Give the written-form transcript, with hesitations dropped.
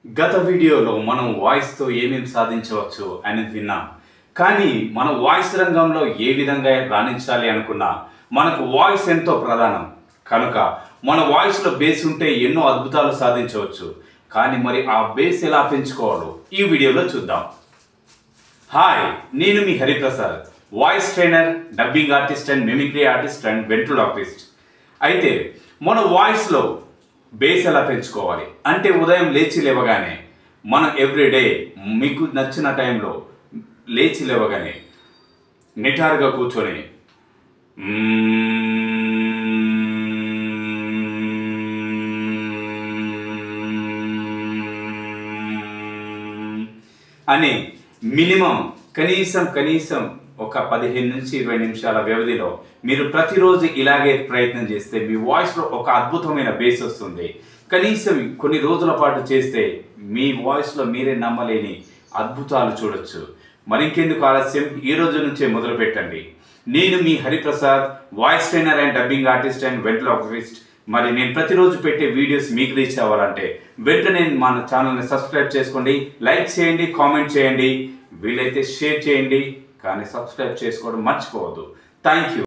గత వీడియోలో మనం వాయిస్తో ఏమేమి సాధించవచ్చు అని విన్నాం. కానీ మన వాయిస్ రంగంలో ఏ విధంగా రాణించాలి అనుకున్నా మనకు వాయిస్ ఎంతో ప్రధానం. కనుక మన వాయిస్లో బేస్ ఉంటే ఎన్నో అద్భుతాలు సాధించవచ్చు. కానీ మరి ఆ బేస్ ఎలా పెంచుకోవాలో ఈ వీడియోలో చూద్దాం. హాయ్, నేను మీ Hariprasad, voice trainer, dubbing artist and mimicry artist and ventriloquist. అయితే మన వాయిస్లో బేస్ ఎలా పెంచుకోవాలి అంటే ఉదయం లేచి లేవగానే మనం ఎవ్రీడే మీకు నచ్చిన టైంలో లేచి లేవగానే నిటారుగా కూర్చొని అని మినిమం కనీసం ఒక 15 నుంచి 20 నిమిషాల వ్యవధిలో మీరు ప్రతిరోజు ఇలాగే ప్రయత్నం చేస్తే మీ వాయిస్లో ఒక అద్భుతమైన బేస్ వస్తుంది. కనీసం కొన్ని రోజుల పాటు చేస్తే మీ వాయిస్లో మీరే నమ్మలేని అద్భుతాలు చూడొచ్చు. మరింకెందుకు ఆలస్యం, ఈ రోజు నుంచే మొదలు పెట్టండి. నేను మీ Hariprasad, voice trainer and dubbing artist and ventriloquist. మరి నేను ప్రతిరోజు పెట్టే వీడియోస్ మీకు రీచ్ అవ్వాలంటే వెంటనే మన ఛానల్ని సబ్స్క్రైబ్ చేసుకోండి, లైక్ చేయండి, కామెంట్ చేయండి, వీలైతే షేర్ చేయండి. కానీ సబ్స్క్రైబ్ చేసుకోవడం మర్చిపోవద్దు. Thank you.